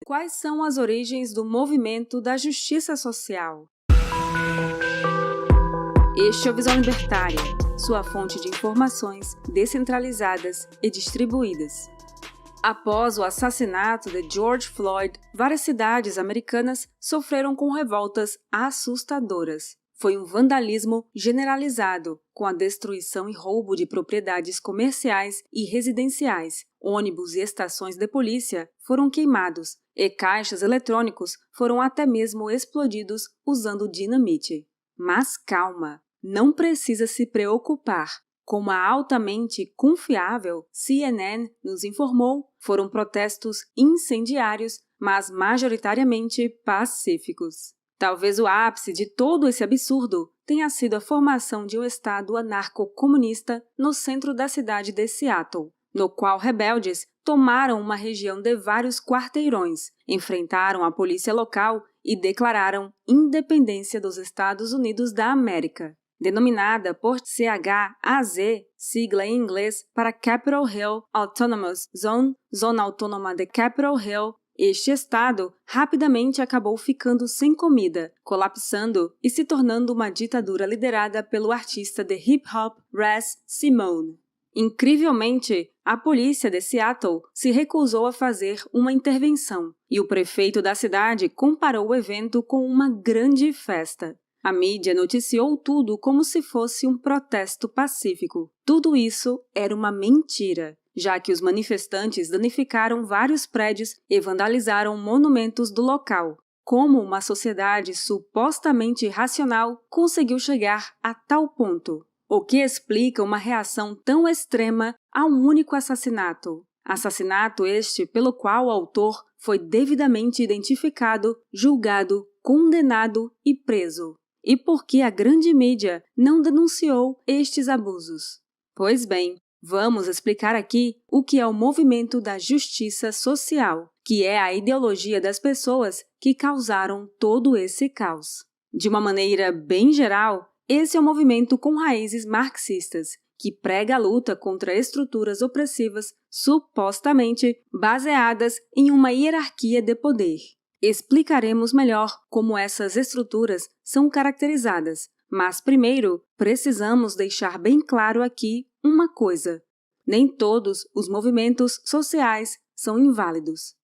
Quais são as origens do movimento da justiça social? Este é o Visão Libertária, sua fonte de informações descentralizadas e distribuídas. Após o assassinato de George Floyd, várias cidades americanas sofreram com revoltas assustadoras. Foi um vandalismo generalizado, com a destruição e roubo de propriedades comerciais e residenciais. Ônibus e estações de polícia foram queimados, e caixas eletrônicos foram até mesmo explodidos usando dinamite. Mas calma, não precisa se preocupar. Como a altamente confiável CNN nos informou, foram protestos incendiários, mas majoritariamente pacíficos. Talvez o ápice de todo esse absurdo tenha sido a formação de um estado anarco-comunista no centro da cidade de Seattle, no qual rebeldes tomaram uma região de vários quarteirões, enfrentaram a polícia local e declararam independência dos Estados Unidos da América. Denominada por CHAZ, sigla em inglês para Capitol Hill Autonomous Zone, Zona Autônoma de Capitol Hill, este estado rapidamente acabou ficando sem comida, colapsando e se tornando uma ditadura liderada pelo artista de hip-hop Raz Simone. Incrivelmente, a polícia de Seattle se recusou a fazer uma intervenção, e o prefeito da cidade comparou o evento com uma grande festa. A mídia noticiou tudo como se fosse um protesto pacífico. Tudo isso era uma mentira, já que os manifestantes danificaram vários prédios e vandalizaram monumentos do local. Como uma sociedade supostamente racional conseguiu chegar a tal ponto? O que explica uma reação tão extrema a um único assassinato? Assassinato este pelo qual o autor foi devidamente identificado, julgado, condenado e preso. E por que a grande mídia não denunciou estes abusos? Pois bem, vamos explicar aqui o que é o movimento da justiça social, que é a ideologia das pessoas que causaram todo esse caos. De uma maneira bem geral, esse é um movimento com raízes marxistas, que prega a luta contra estruturas opressivas supostamente baseadas em uma hierarquia de poder. Explicaremos melhor como essas estruturas são caracterizadas, mas primeiro precisamos deixar bem claro aqui uma coisa: nem todos os movimentos sociais são inválidos.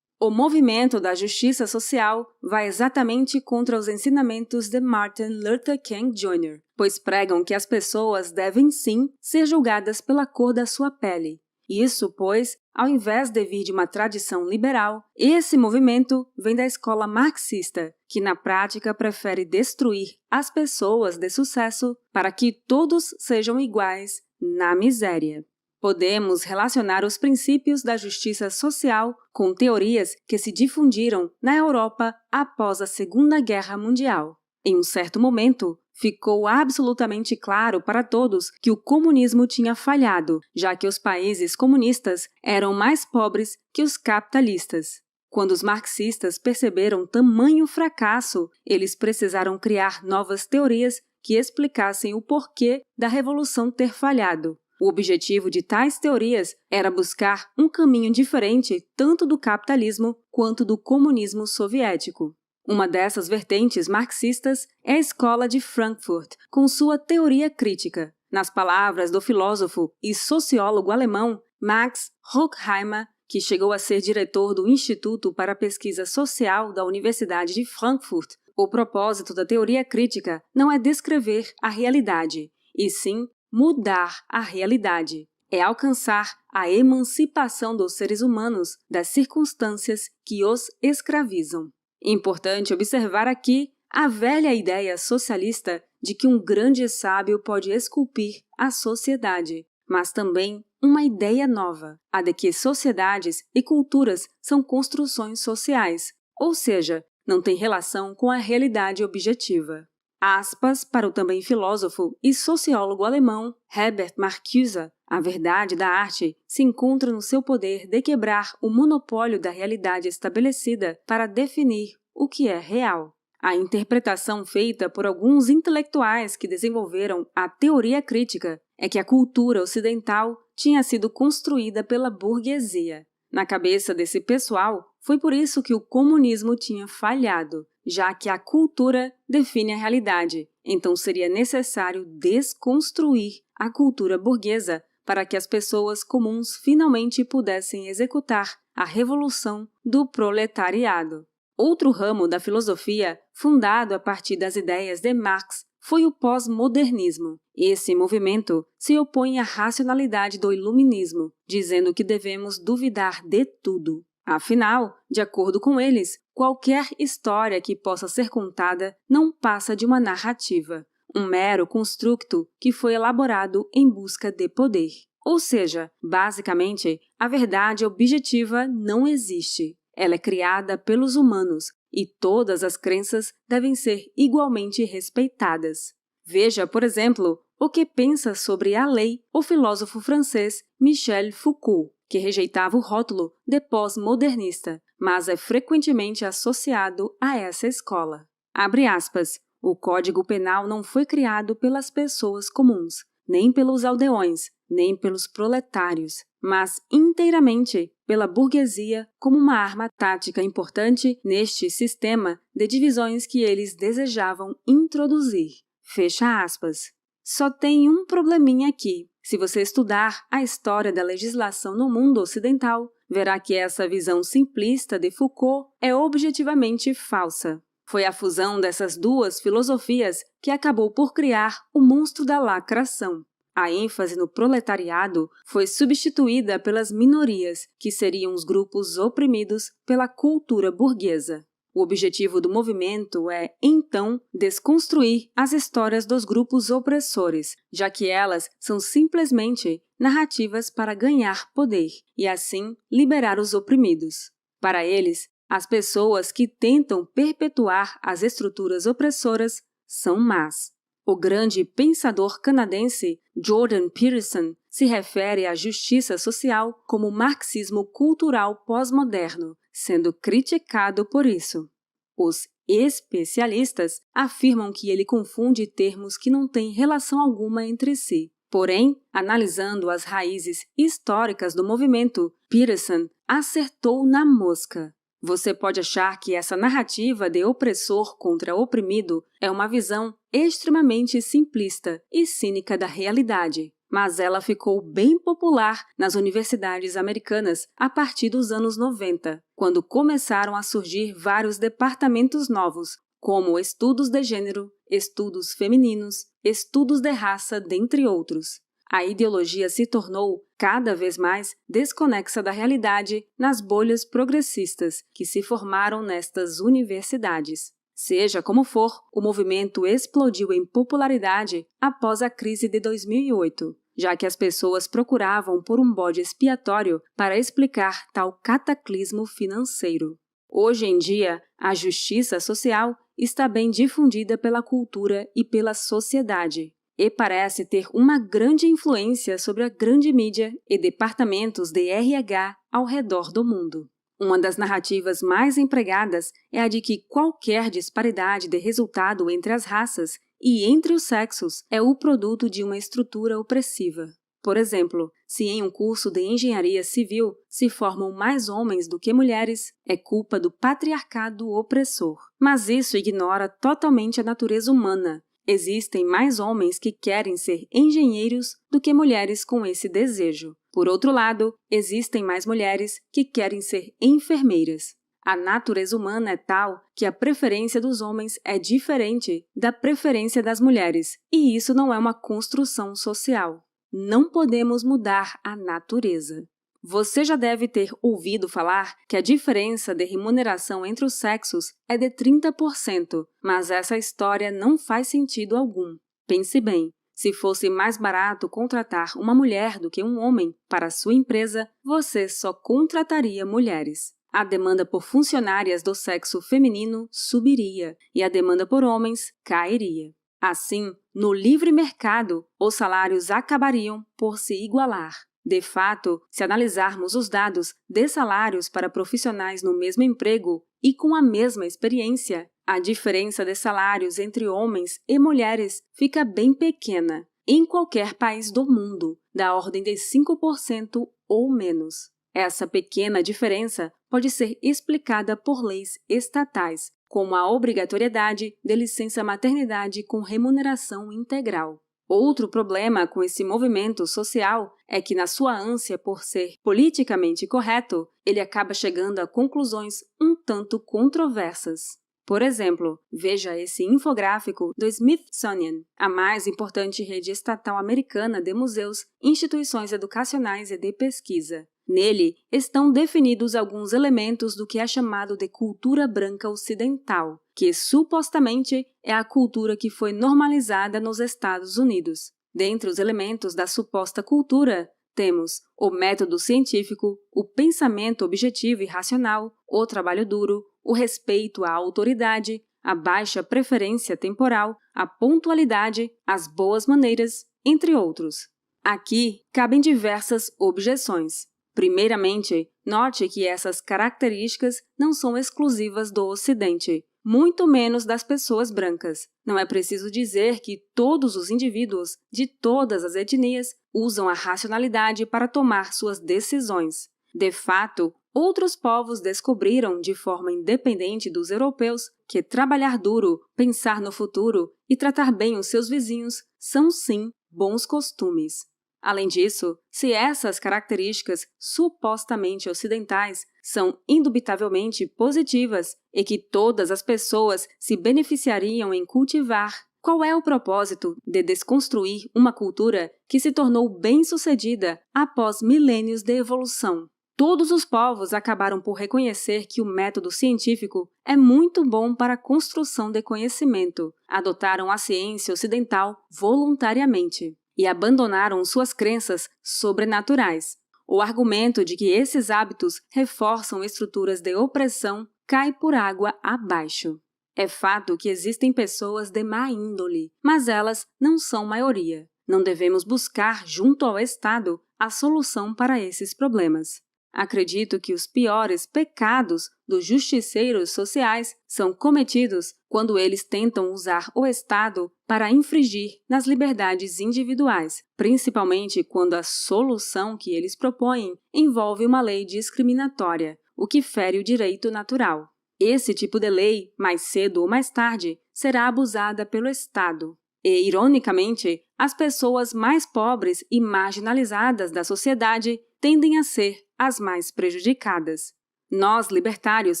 O movimento da justiça social vai exatamente contra os ensinamentos de Martin Luther King Jr., pois pregam que as pessoas devem sim ser julgadas pela cor da sua pele. Isso, pois, ao invés de vir de uma tradição liberal, esse movimento vem da escola marxista, que na prática prefere destruir as pessoas de sucesso para que todos sejam iguais na miséria. Podemos relacionar os princípios da justiça social com teorias que se difundiram na Europa após a Segunda Guerra Mundial. Em um certo momento, ficou absolutamente claro para todos que o comunismo tinha falhado, já que os países comunistas eram mais pobres que os capitalistas. Quando os marxistas perceberam tamanho fracasso, eles precisaram criar novas teorias que explicassem o porquê da revolução ter falhado. O objetivo de tais teorias era buscar um caminho diferente tanto do capitalismo quanto do comunismo soviético. Uma dessas vertentes marxistas é a Escola de Frankfurt, com sua teoria crítica. Nas palavras do filósofo e sociólogo alemão Max Horkheimer, que chegou a ser diretor do Instituto para a Pesquisa Social da Universidade de Frankfurt, o propósito da teoria crítica não é descrever a realidade, e sim mudar a realidade. É alcançar a emancipação dos seres humanos das circunstâncias que os escravizam. Importante observar aqui a velha ideia socialista de que um grande sábio pode esculpir a sociedade, mas também uma ideia nova, a de que sociedades e culturas são construções sociais, ou seja, não tem relação com a realidade objetiva. Aspas para o também filósofo e sociólogo alemão Herbert Marcuse, a verdade da arte se encontra no seu poder de quebrar o monopólio da realidade estabelecida para definir o que é real. A interpretação feita por alguns intelectuais que desenvolveram a teoria crítica é que a cultura ocidental tinha sido construída pela burguesia. Na cabeça desse pessoal, foi por isso que o comunismo tinha falhado, já que a cultura define a realidade, então seria necessário desconstruir a cultura burguesa para que as pessoas comuns finalmente pudessem executar a revolução do proletariado. Outro ramo da filosofia, fundado a partir das ideias de Marx, foi o pós-modernismo. Esse movimento se opõe à racionalidade do iluminismo, dizendo que devemos duvidar de tudo. Afinal, de acordo com eles, qualquer história que possa ser contada não passa de uma narrativa, um mero construto que foi elaborado em busca de poder. Ou seja, basicamente, a verdade objetiva não existe. Ela é criada pelos humanos e todas as crenças devem ser igualmente respeitadas. Veja, por exemplo, o que pensa sobre a lei o filósofo francês Michel Foucault, que rejeitava o rótulo de pós-modernista, mas é frequentemente associado a essa escola. Abre aspas, o Código Penal não foi criado pelas pessoas comuns, nem pelos aldeões, nem pelos proletários, mas inteiramente pela burguesia como uma arma tática importante neste sistema de divisões que eles desejavam introduzir. Fecha aspas. Só tem um probleminha aqui. Se você estudar a história da legislação no mundo ocidental, verá que essa visão simplista de Foucault é objetivamente falsa. Foi a fusão dessas duas filosofias que acabou por criar o monstro da lacração. A ênfase no proletariado foi substituída pelas minorias, que seriam os grupos oprimidos pela cultura burguesa. O objetivo do movimento é, então, desconstruir as histórias dos grupos opressores, já que elas são simplesmente narrativas para ganhar poder e, assim, liberar os oprimidos. Para eles, as pessoas que tentam perpetuar as estruturas opressoras são más. O grande pensador canadense Jordan Peterson se refere à justiça social como marxismo cultural pós-moderno, sendo criticado por isso. Os especialistas afirmam que ele confunde termos que não têm relação alguma entre si. Porém, analisando as raízes históricas do movimento, Peterson acertou na mosca. Você pode achar que essa narrativa de opressor contra oprimido é uma visão extremamente simplista e cínica da realidade, mas ela ficou bem popular nas universidades americanas a partir dos anos 90, quando começaram a surgir vários departamentos novos, como estudos de gênero, estudos femininos, estudos de raça, dentre outros. A ideologia se tornou cada vez mais desconexa da realidade nas bolhas progressistas que se formaram nestas universidades. Seja como for, o movimento explodiu em popularidade após a crise de 2008, já que as pessoas procuravam por um bode expiatório para explicar tal cataclismo financeiro. Hoje em dia, a justiça social está bem difundida pela cultura e pela sociedade, e parece ter uma grande influência sobre a grande mídia e departamentos de RH ao redor do mundo. Uma das narrativas mais empregadas é a de que qualquer disparidade de resultado entre as raças e entre os sexos é o produto de uma estrutura opressiva. Por exemplo, se em um curso de engenharia civil se formam mais homens do que mulheres, é culpa do patriarcado opressor. Mas isso ignora totalmente a natureza humana. Existem mais homens que querem ser engenheiros do que mulheres com esse desejo. Por outro lado, existem mais mulheres que querem ser enfermeiras. A natureza humana é tal que a preferência dos homens é diferente da preferência das mulheres, e isso não é uma construção social. Não podemos mudar a natureza. Você já deve ter ouvido falar que a diferença de remuneração entre os sexos é de 30%, mas essa história não faz sentido algum. Pense bem, se fosse mais barato contratar uma mulher do que um homem para sua empresa, você só contrataria mulheres. A demanda por funcionárias do sexo feminino subiria e a demanda por homens cairia. Assim, no livre mercado, os salários acabariam por se igualar. De fato, se analisarmos os dados de salários para profissionais no mesmo emprego e com a mesma experiência, a diferença de salários entre homens e mulheres fica bem pequena, em qualquer país do mundo, da ordem de 5% ou menos. Essa pequena diferença pode ser explicada por leis estatais, como a obrigatoriedade de licença maternidade com remuneração integral. Outro problema com esse movimento social é que, na sua ânsia por ser politicamente correto, ele acaba chegando a conclusões um tanto controversas. Por exemplo, veja esse infográfico do Smithsonian, a mais importante rede estatal americana de museus, instituições educacionais e de pesquisa. Nele estão definidos alguns elementos do que é chamado de cultura branca ocidental, que supostamente é a cultura que foi normalizada nos Estados Unidos. Dentre os elementos da suposta cultura, temos o método científico, o pensamento objetivo e racional, o trabalho duro, o respeito à autoridade, a baixa preferência temporal, a pontualidade, as boas maneiras, entre outros. Aqui cabem diversas objeções. Primeiramente, note que essas características não são exclusivas do Ocidente, muito menos das pessoas brancas. Não é preciso dizer que todos os indivíduos de todas as etnias usam a racionalidade para tomar suas decisões. De fato, outros povos descobriram, de forma independente dos europeus, que trabalhar duro, pensar no futuro e tratar bem os seus vizinhos são, sim, bons costumes. Além disso, se essas características supostamente ocidentais são indubitavelmente positivas e que todas as pessoas se beneficiariam em cultivar, qual é o propósito de desconstruir uma cultura que se tornou bem-sucedida após milênios de evolução? Todos os povos acabaram por reconhecer que o método científico é muito bom para a construção de conhecimento, adotaram a ciência ocidental voluntariamente e abandonaram suas crenças sobrenaturais. O argumento de que esses hábitos reforçam estruturas de opressão cai por água abaixo. É fato que existem pessoas de má índole, mas elas não são maioria. Não devemos buscar, junto ao Estado, a solução para esses problemas. Acredito que os piores pecados dos justiceiros sociais são cometidos quando eles tentam usar o Estado para infringir nas liberdades individuais, principalmente quando a solução que eles propõem envolve uma lei discriminatória, o que fere o direito natural. Esse tipo de lei, mais cedo ou mais tarde, será abusada pelo Estado. E, ironicamente, as pessoas mais pobres e marginalizadas da sociedade tendem a ser as mais prejudicadas. Nós, libertários,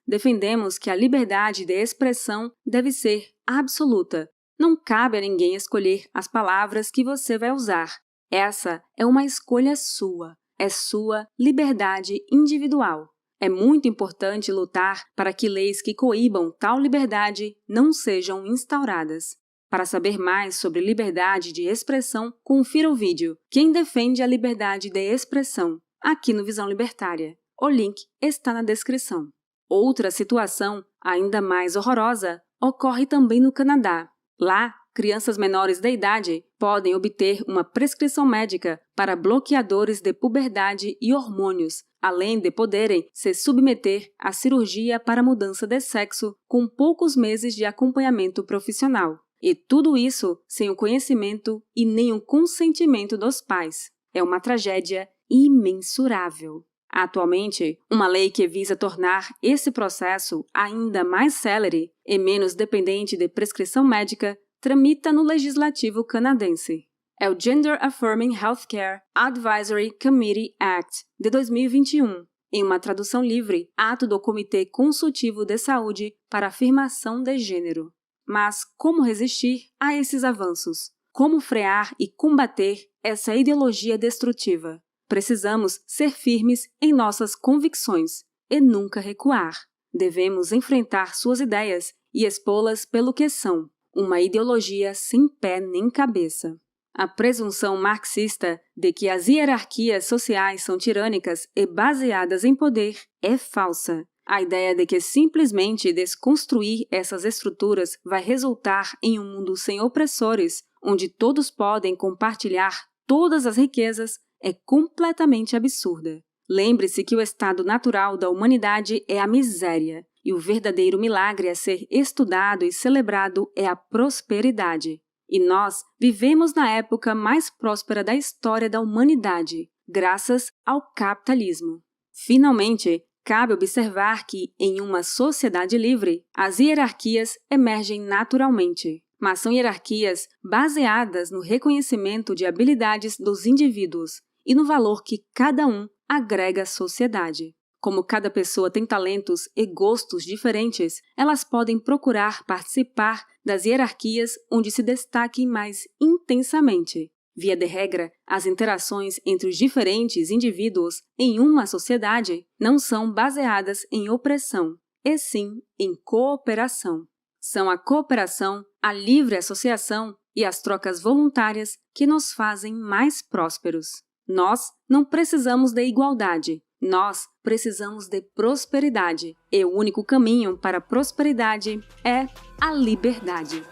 defendemos que a liberdade de expressão deve ser absoluta. Não cabe a ninguém escolher as palavras que você vai usar. Essa é uma escolha sua. É sua liberdade individual. É muito importante lutar para que leis que coíbam tal liberdade não sejam instauradas. Para saber mais sobre liberdade de expressão, confira o vídeo Quem defende a liberdade de expressão? Aqui no Visão Libertária. O link está na descrição. Outra situação, ainda mais horrorosa, ocorre também no Canadá. Lá, crianças menores de idade podem obter uma prescrição médica para bloqueadores de puberdade e hormônios, além de poderem se submeter à cirurgia para mudança de sexo com poucos meses de acompanhamento profissional. E tudo isso sem o conhecimento e nem o consentimento dos pais. É uma tragédia imensurável. Atualmente, uma lei que visa tornar esse processo ainda mais célere e menos dependente de prescrição médica tramita no Legislativo canadense. É o Gender Affirming Healthcare Advisory Committee Act de 2021, em uma tradução livre, Ato do Comitê Consultivo de Saúde para Afirmação de Gênero. Mas como resistir a esses avanços? Como frear e combater essa ideologia destrutiva? Precisamos ser firmes em nossas convicções e nunca recuar. Devemos enfrentar suas ideias e expô-las pelo que são, uma ideologia sem pé nem cabeça. A presunção marxista de que as hierarquias sociais são tirânicas e baseadas em poder é falsa. A ideia de que simplesmente desconstruir essas estruturas vai resultar em um mundo sem opressores, onde todos podem compartilhar todas as riquezas, é completamente absurda. Lembre-se que o estado natural da humanidade é a miséria, e o verdadeiro milagre a ser estudado e celebrado é a prosperidade. E nós vivemos na época mais próspera da história da humanidade, graças ao capitalismo. Finalmente, cabe observar que, em uma sociedade livre, as hierarquias emergem naturalmente, mas são hierarquias baseadas no reconhecimento de habilidades dos indivíduos e no valor que cada um agrega à sociedade. Como cada pessoa tem talentos e gostos diferentes, elas podem procurar participar das hierarquias onde se destaquem mais intensamente. Via de regra, as interações entre os diferentes indivíduos em uma sociedade não são baseadas em opressão, e sim em cooperação. São a cooperação, a livre associação e as trocas voluntárias que nos fazem mais prósperos. Nós não precisamos de igualdade, nós precisamos de prosperidade, e o único caminho para a prosperidade é a liberdade.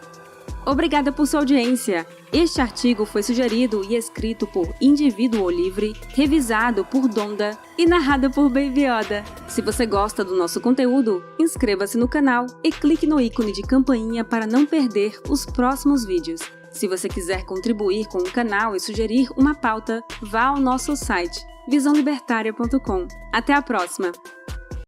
Obrigada por sua audiência! Este artigo foi sugerido e escrito por Indivíduo Livre, revisado por Donda e narrado por Baby Yoda. Se você gosta do nosso conteúdo, inscreva-se no canal e clique no ícone de campainha para não perder os próximos vídeos. Se você quiser contribuir com o canal e sugerir uma pauta, vá ao nosso site visãolibertaria.com. Até a próxima!